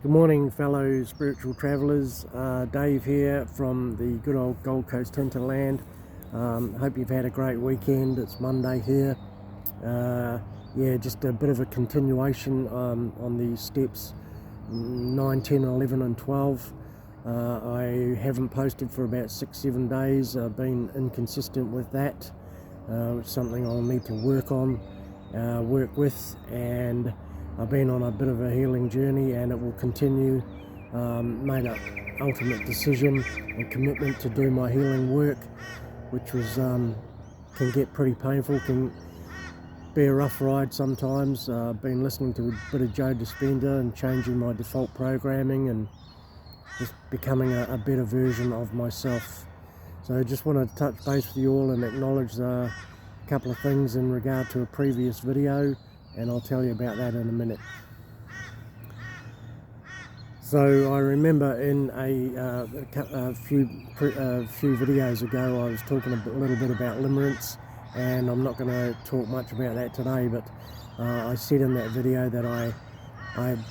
Good morning, fellow spiritual travellers. Dave here from the good old Gold Coast hinterland. Hope you've had a great weekend. It's Monday here. Yeah, just a bit of a continuation on the steps 9, 10, 11 and 12. I haven't posted for about 6-7 days. I've been inconsistent with that, which is something I'll need to work with, and I've been on a bit of a healing journey, and it will continue. Made an ultimate decision and commitment to do my healing work, which was can get pretty painful, can be a rough ride sometimes. I've been listening to a bit of Joe Dispenza and changing my default programming and just becoming a better version of myself. So I just want to touch base with you all and acknowledge a couple of things in regard to a previous video, and I'll tell you about that in a minute. So I remember in a few videos ago I was talking a little bit about limerence, and I'm not going to talk much about that today, but I said in that video that I had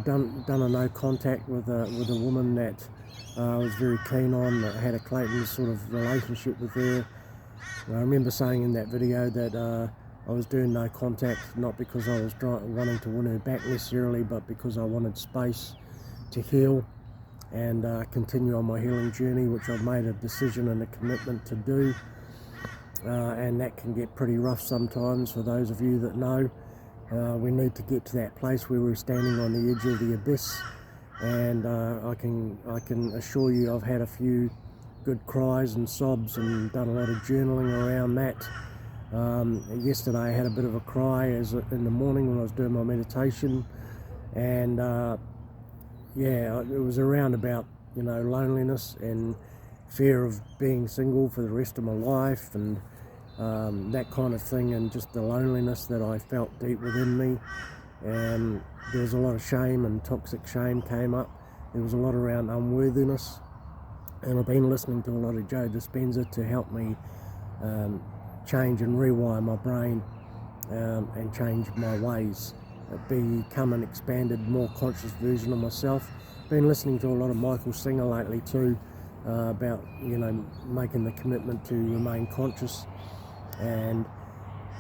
done a no contact with a woman that I was very keen on, that had a Clayton sort of relationship with her. I remember saying in that video that I was doing no contact, not because I was wanting to win her back necessarily, but because I wanted space to heal and continue on my healing journey, which I've made a decision and a commitment to do. And that can get pretty rough sometimes. For those of you that know, we need to get to that place where we're standing on the edge of the abyss, and I can assure you I've had a few good cries and sobs and done a lot of journaling around that. Yesterday I had a bit of a cry in the morning when I was doing my meditation, and yeah, it was around about, you know, loneliness and fear of being single for the rest of my life, and that kind of thing, and just the loneliness that I felt deep within me. And there was a lot of shame, and toxic shame came up. There was a lot around unworthiness, and I've been listening to a lot of Joe Dispenza to help me change and rewire my brain and change my ways, become an expanded, more conscious version of myself. Been listening to a lot of Michael Singer lately too, about, you know, making the commitment to remain conscious. And,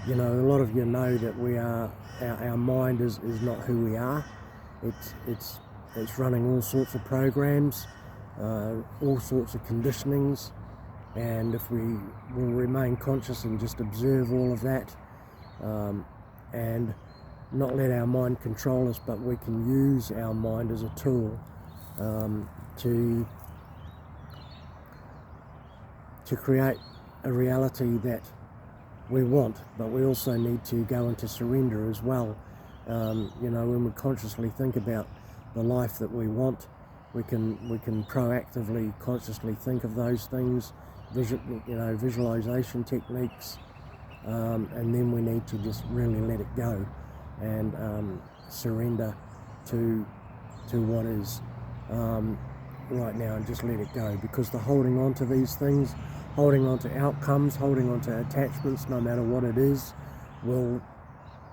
you know, a lot of you know that we are, our mind is not who we are. It's running all sorts of programs, all sorts of conditionings, and if we will remain conscious and just observe all of that, and not let our mind control us, but we can use our mind as a tool to create a reality that we want. But we also need to go into surrender as well. You know, when we consciously think about the life that we want, we can proactively, consciously think of those things, visualization techniques, and then we need to just really let it go and surrender to what is right now, and just let it go. Because the holding on to these things, holding on to outcomes, holding on to attachments, no matter what it is, will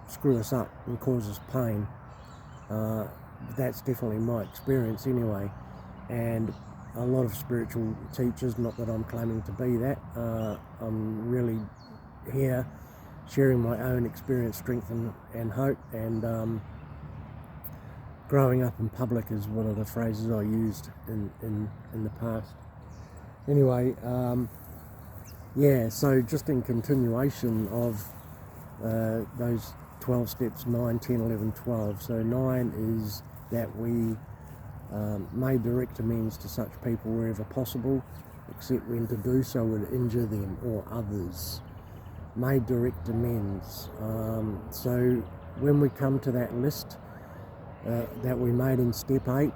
screw us up and cause us pain. That's definitely my experience anyway. And a lot of spiritual teachers, not that I'm claiming to be that, I'm really here sharing my own experience, strength and hope, and growing up in public is one of the phrases I used in the past. Anyway, yeah, so just in continuation of those 12 steps, 9, 10, 11, 12. So 9 is that we made direct amends to such people wherever possible, except when to do so would injure them or others. Made direct amends. So when we come to that list that we made in step 8,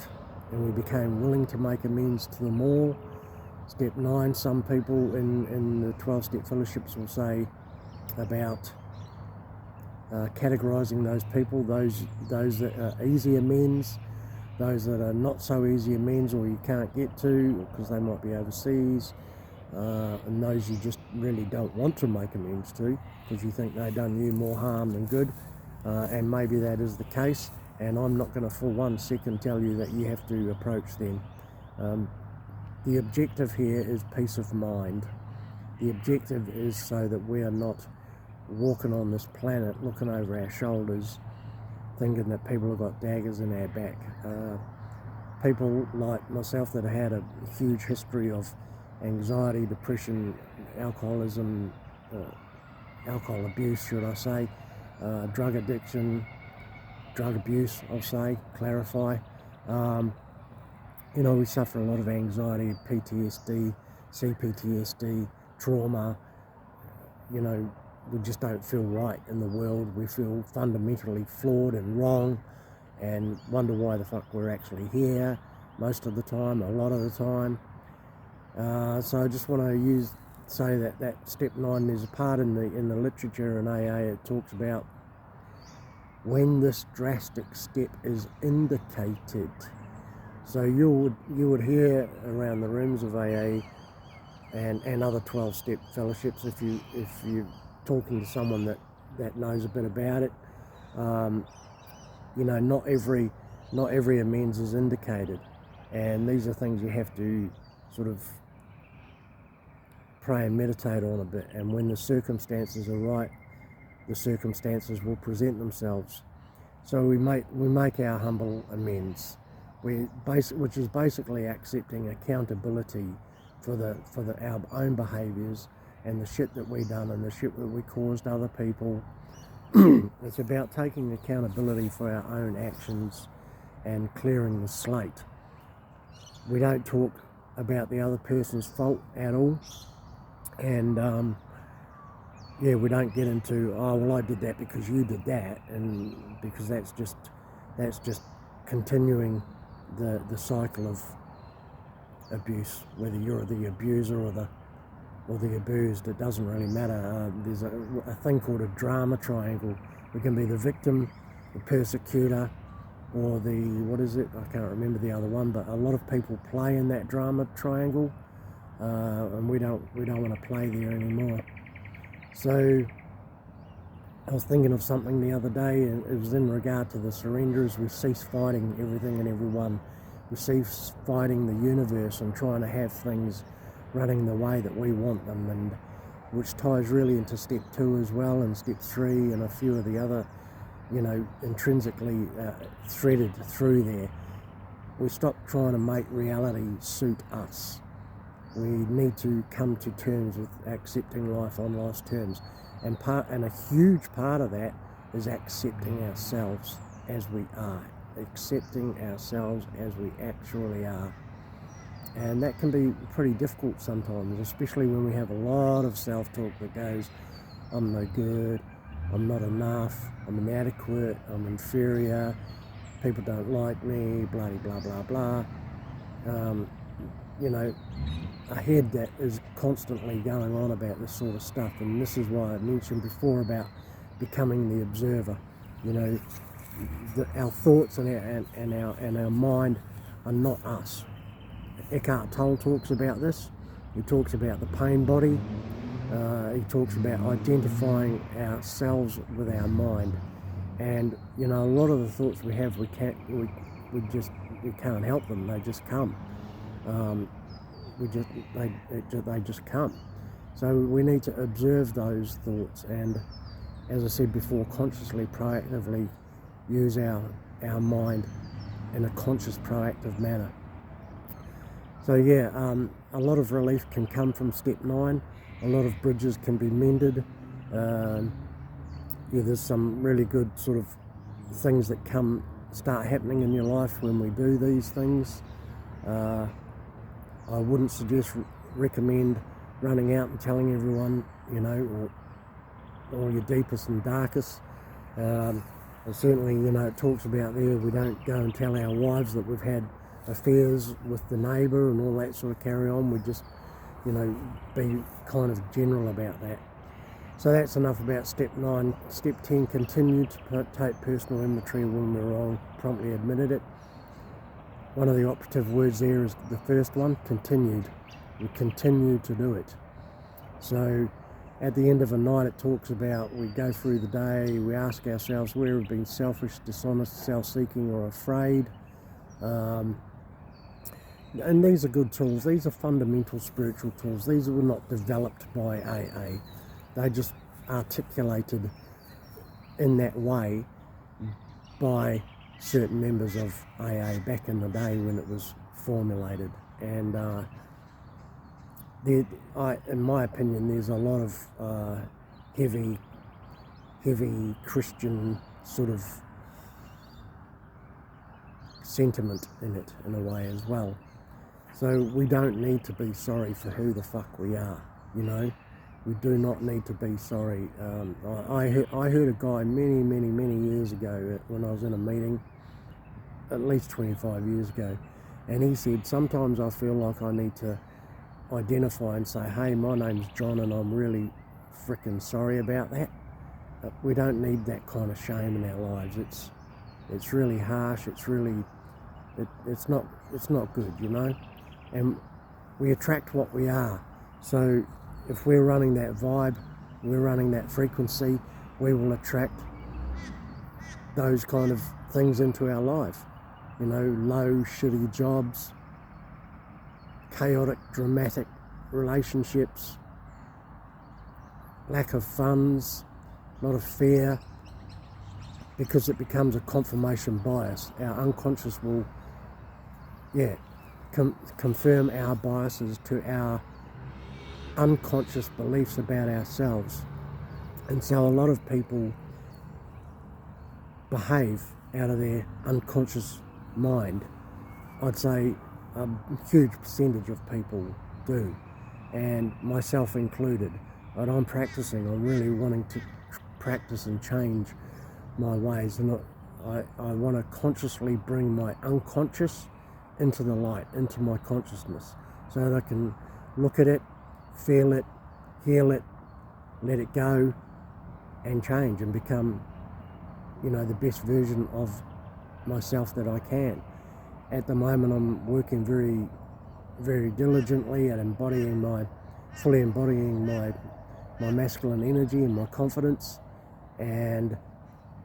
and we became willing to make amends to them all, step 9, some people in the 12-step fellowships will say about categorizing those people, those that are easy amends, those that are not so easy amends, or you can't get to because they might be overseas, and those you just really don't want to make amends to because you think they've done you more harm than good, and maybe that is the case. and I'm not going to for 1 second tell you that you have to approach them. The objective here is peace of mind. The objective is so that we are not walking on this planet looking over our shoulders thinking that people have got daggers in our back. People like myself that have had a huge history of anxiety, depression, alcoholism, alcohol abuse, should I say, drug addiction, drug abuse, I'll say, clarify. You know, we suffer a lot of anxiety, PTSD, CPTSD, trauma. You know, we just don't feel right in the world. We feel fundamentally flawed and wrong and wonder why the fuck we're actually here most of the time, a lot of the time. So I just want to say that step 9, there's a part in the literature in AA, it talks about when this drastic step is indicated. So you would hear around the rooms of AA and other 12-step fellowships, if you're talking to someone that knows a bit about it, you know, not every amends is indicated, and these are things you have to sort of pray and meditate on a bit, and when the circumstances are right, the circumstances will present themselves. So we make our humble amends, which is basically accepting accountability for our own behaviours and the shit that we done and the shit that we caused other people. It's about taking accountability for our own actions and clearing the slate. We don't talk about the other person's fault at all, and yeah, we don't get into, oh well, I did that because you did that, and because that's just continuing the cycle of abuse, whether you're the abuser or the abused. It doesn't really matter. There's a thing called a drama triangle. We can be the victim, the persecutor, or the, what is it? I can't remember the other one, but a lot of people play in that drama triangle, and we don't want to play there anymore. So I was thinking of something the other day, and it was in regard to the surrenders. We cease fighting everything and everyone. We cease fighting the universe and trying to have things running the way that we want them, and which ties really into step 2 as well, and step 3 and a few of the other, you know, intrinsically threaded through there. We stop trying to make reality suit us. We need to come to terms with accepting life on life's terms, and a huge part of that is accepting ourselves as we are, accepting ourselves as we actually are. And that can be pretty difficult sometimes, especially when we have a lot of self-talk that goes, I'm no good, I'm not enough, I'm inadequate, I'm inferior, people don't like me, blah, blah, blah, blah. You know, a head that is constantly going on about this sort of stuff. And this is why I mentioned before about becoming the observer. You know, our thoughts and our mind are not us. Eckhart Tolle talks about this. He talks about the pain body. He talks about identifying ourselves with our mind. And you know, a lot of the thoughts we have, we can't help them. They just come. They just come. So we need to observe those thoughts, and as I said before, consciously, proactively use our mind in a conscious, proactive manner. So yeah, a lot of relief can come from step 9. A lot of bridges can be mended. Yeah, there's some really good sort of things that start happening in your life when we do these things. I wouldn't recommend running out and telling everyone, you know, or all your deepest and darkest. And certainly, you know, it talks about there, we don't go and tell our wives that we've had affairs with the neighbour and all that sort of carry on. We just, you know, be kind of general about that. So that's enough about step 9. Step 10, continue to take personal inventory when we're wrong, promptly admitted it. One of the operative words there is the first one, continued. We continue to do it. So At the end of a night, it talks about we go through the day, we ask ourselves where we've been selfish, dishonest, self-seeking or afraid. And these are good tools. These are fundamental spiritual tools. These were not developed by AA. They just articulated in that way by certain members of AA back in the day when it was formulated. And in my opinion, there's a lot of heavy Christian sort of sentiment in it, in a way as well. So we don't need to be sorry for who the fuck we are, you know. We do not need to be sorry. I heard a guy many years ago when I was in a meeting, at least 25 years ago, and he said, sometimes I feel like I need to identify and say, hey, my name's John and I'm really frickin' sorry about that. We don't need that kind of shame in our lives. It's really harsh. It's really it's not good, you know. And we attract what we are. So if we're running that vibe, we're running that frequency, we will attract those kind of things into our life. You know, low, shitty jobs, chaotic, dramatic relationships, lack of funds, a lot of fear, because it becomes a confirmation bias. Our unconscious will, confirm our biases to our unconscious beliefs about ourselves. And so a lot of people behave out of their unconscious mind. I'd say a huge percentage of people do, and myself included. And I'm practicing, I'm really wanting to practice and change my ways, and I want to consciously bring my unconscious into the light, into my consciousness, so that I can look at it, feel it, heal it, let it go, and change and become, you know, the best version of myself that I can. At the moment, I'm working very diligently at fully embodying my masculine energy and my confidence, and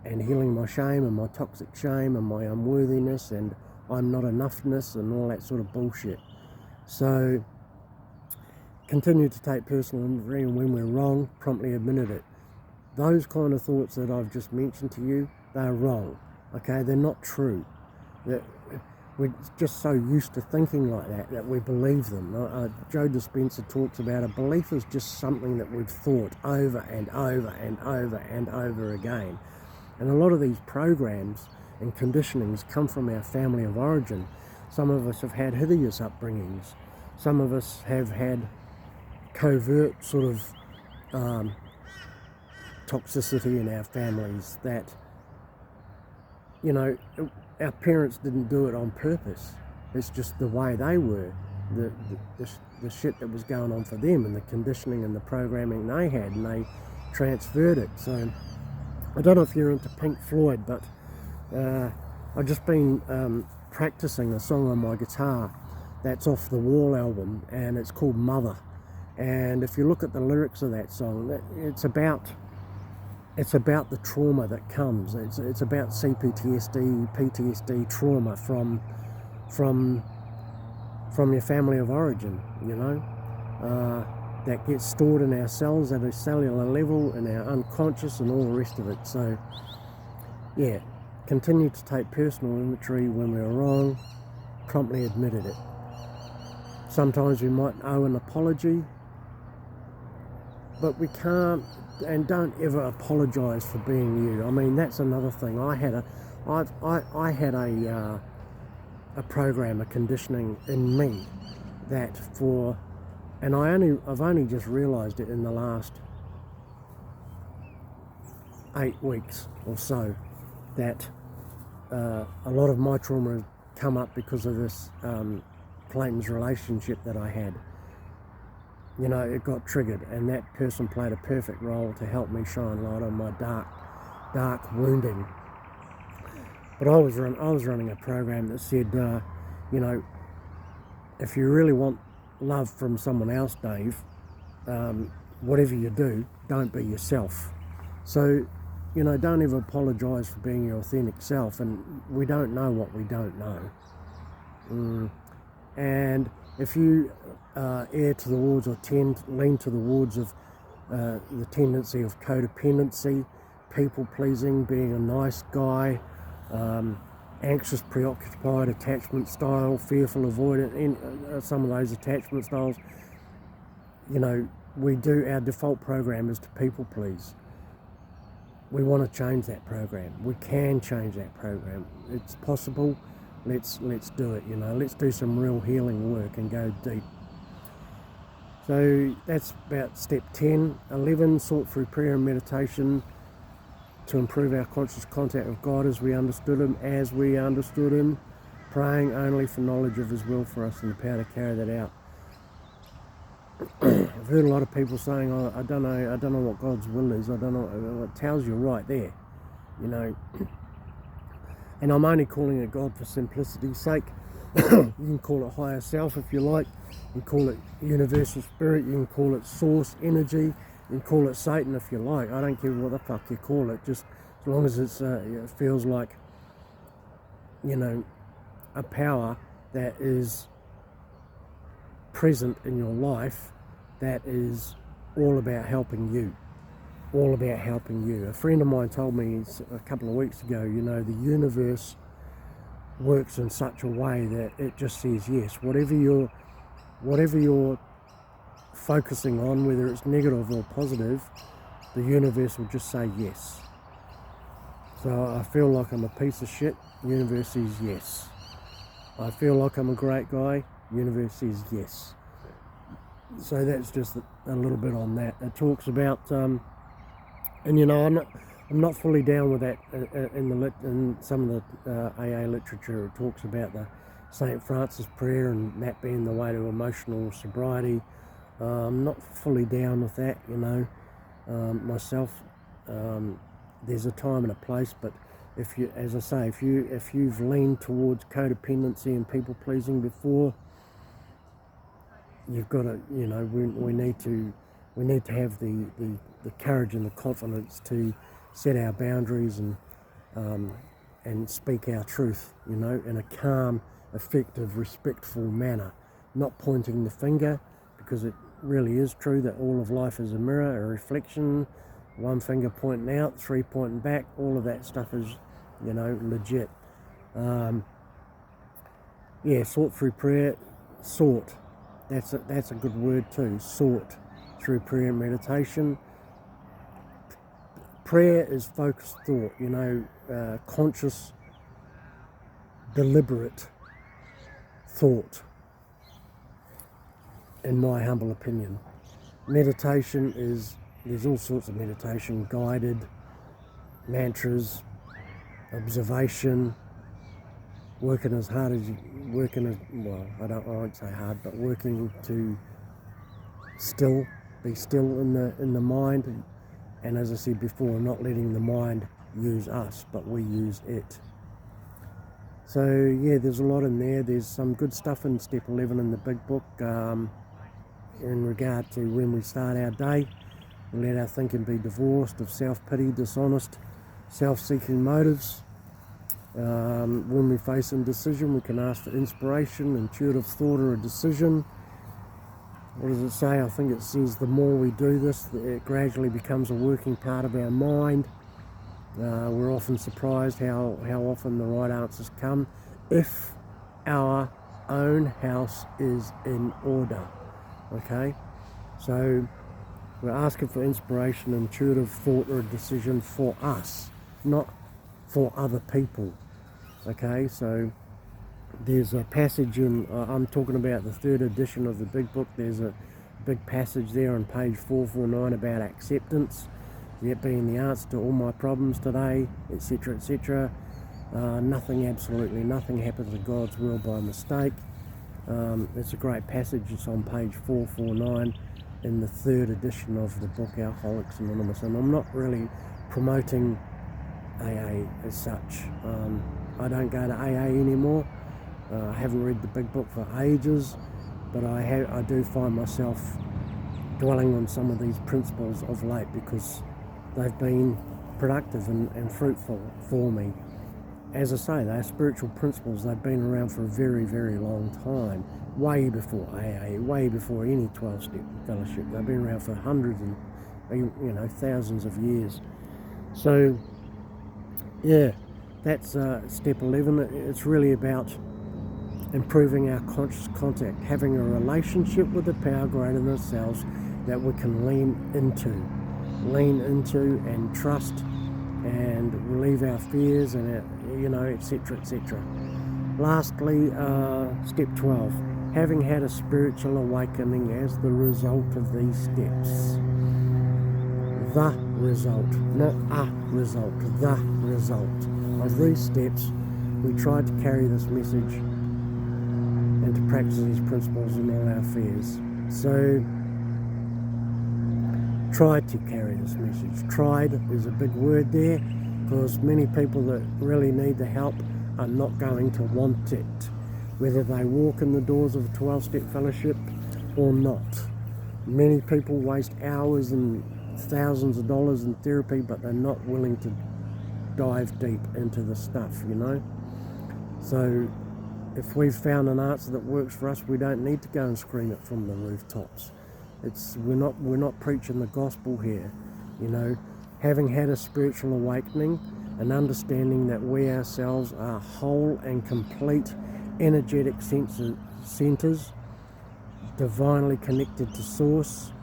healing my shame and my toxic shame and my unworthiness and I'm not enoughness and all that sort of bullshit. So continue to take personal inventory, and when we're wrong, promptly admit it. Those kind of thoughts that I've just mentioned to you, they're wrong. Okay, they're not true. We're just so used to thinking like that we believe them. Joe Dispenza talks about a belief is just something that we've thought over and over and over and over again. And a lot of these programs and conditionings come from our family of origin. Some of us have had hideous upbringings. Some of us have had covert sort of toxicity in our families that, you know, our parents didn't do it on purpose. It's just the way they were, the shit that was going on for them, and the conditioning and the programming they had, and they transferred it. So I don't know if you're into Pink Floyd, but I've just been practicing a song on my guitar that's off the Wall album, and it's called Mother. And if you look at the lyrics of that song, it's about the trauma that comes. It's about CPTSD, PTSD trauma from your family of origin, you know, that gets stored in our cells at a cellular level, in our unconscious and all the rest of it. So yeah, continue to take personal inventory. When we're wrong, promptly admitted it. Sometimes we might owe an apology, but we can't and don't ever apologise for being you. I mean, that's another thing. I had a program, a conditioning in me that I've only just realised it in the last 8 weeks or so, that a lot of my trauma has come up because of this Clayton's relationship that I had. You know, it got triggered, and that person played a perfect role to help me shine light on my dark wounding. But I was running a program that said, you know, if you really want love from someone else, Dave, whatever you do, don't be yourself. So, you know, don't ever apologise for being your authentic self, and we don't know what we don't know. And if you err towards or lean to the wards of the tendency of codependency, people pleasing, being a nice guy, anxious, preoccupied, attachment style, fearful, avoidant, and some of those attachment styles, you know, our default program is to people please. We want to change that program. We can change that program. It's possible. Let's do it, you know. Let's do some real healing work and go deep. So that's about step 10. 11, sought through prayer and meditation to improve our conscious contact with God as we understood Him, praying only for knowledge of His will for us and the power to carry that out. I've heard a lot of people saying, oh, I don't know what God's will is. I don't know. It tells you right there, you know. And I'm only calling it God for simplicity's sake. You can call it higher self if you like. You can call it universal spirit. You can call it source energy. You can call it Satan if you like. I don't care what the fuck you call it. Just as long as it feels like, you know, a power that is present in your life, that is all about helping you. All about helping you. A friend of mine told me a couple of weeks ago, you know, the universe works in such a way that it just says yes. Whatever you're focusing on, whether it's negative or positive, the universe will just say yes. So I feel like I'm a piece of shit, universe says yes. I feel like I'm a great guy, universe says yes. So that's just a little bit on that. It talks about, and you know, I'm not fully down with that in some of the AA literature. It talks about the St. Francis prayer and that being the way to emotional sobriety. I'm not fully down with that, you know, myself. There's a time and a place, but if you, as I say, if you've leaned towards codependency and people pleasing before, you've got to, you know, we need to have the courage and the confidence to set our boundaries and speak our truth, you know, in a calm, effective, respectful manner, not pointing the finger, because it really is true that all of life is a mirror, a reflection, one finger pointing out, three pointing back, all of that stuff is, you know, legit. Yeah, sought through prayer, sought. That's a good word too, sought through prayer and meditation. Prayer is focused thought, you know, conscious, deliberate thought, in my humble opinion. Meditation there's all sorts of meditation, guided, mantras, observation, working as hard as I won't say hard, but working to be still in the mind, and as I said before, not letting the mind use us, but we use it. So yeah, there's a lot in there. There's some good stuff in step 11 in the big book, in regard to when we start our day. We let our thinking be divorced of self-pity, dishonest, self-seeking motives. When we face indecision, we can ask for inspiration, intuitive thought or a decision. What does it say? I think it says the more we do this, it gradually becomes a working part of our mind. We're often surprised how often the right answers come if our own house is in order. Okay? So we're asking for inspiration, intuitive thought or a decision for us, not for other people. Okay, so there's a passage in, I'm talking about the 3rd edition of the big book. There's a big passage there on page 449 about acceptance, that being the answer to all my problems today, etc., etc. Absolutely nothing happens in God's will by mistake. It's a great passage. It's on page 449 in the 3rd edition of the book Alcoholics Anonymous, and I'm not really promoting AA as such. I don't go to AA anymore. I haven't read the big book for ages, but I do find myself dwelling on some of these principles of late, because they've been productive and fruitful for me. As I say, they're spiritual principles. They've been around for a very, very long time, way before AA, way before any 12-step fellowship. They've been around for hundreds and thousands of years. So yeah, that's step 11. It's really about improving our conscious contact, having a relationship with the power greater than ourselves that we can lean into and trust, and relieve our fears and etc, etc. Lastly, step 12, having had a spiritual awakening as the result of these steps. The result, not a result, the result of these steps, we tried to carry this message and to practice these principles in all our affairs. So, tried to carry this message. Tried is a big word there, because many people that really need the help are not going to want it, whether they walk in the doors of a 12-step fellowship or not. Many people waste hours and thousands of dollars in therapy, but they're not willing to dive deep into the stuff, So if we've found an answer that works for us, we don't need to go and scream it from the rooftops. We're not preaching the gospel here, Having had a spiritual awakening, and understanding that we ourselves are whole and complete energetic centers, divinely connected to Source,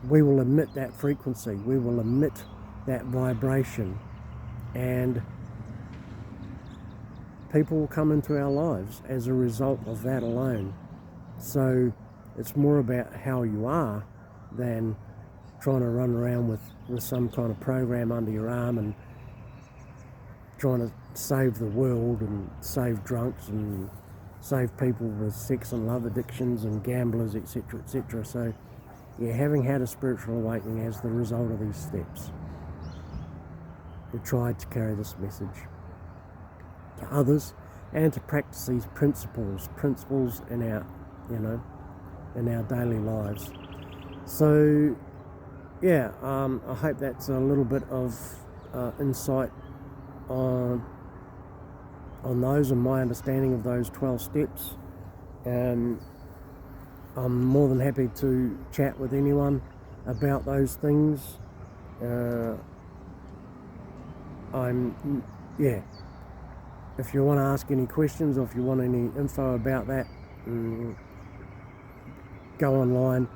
we will emit that frequency, we will emit that vibration, and people will come into our lives as a result of that alone. So it's more about how you are than trying to run around with some kind of program under your arm and trying to save the world and save drunks and save people with sex and love addictions and gamblers, etc, etc. So yeah, having had a spiritual awakening as the result of these steps, we tried to carry this message to others and to practice these principles in our in our daily lives. So yeah, I hope that's a little bit of insight on those and my understanding of those 12 steps. I'm more than happy to chat with anyone about those things. If you want to ask any questions, or if you want any info about that, go online,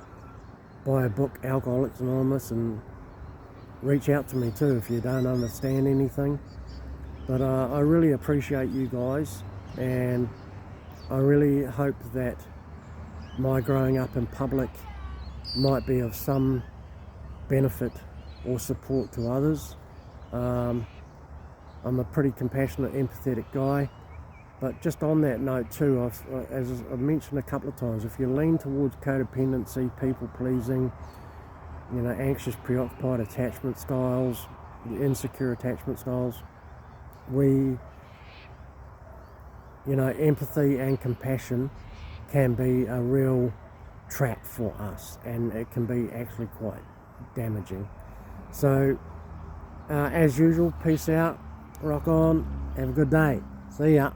buy a book, Alcoholics Anonymous, and reach out to me too if you don't understand anything. But I really appreciate you guys, and I really hope that my growing up in public might be of some benefit or support to others. I'm a pretty compassionate, empathetic guy. But just on that note too, as I've mentioned a couple of times, if you lean towards codependency, people-pleasing, anxious, preoccupied attachment styles, insecure attachment styles, empathy and compassion can be a real trap for us, and it can be actually quite damaging. So, as usual, peace out, rock on, have a good day. See ya.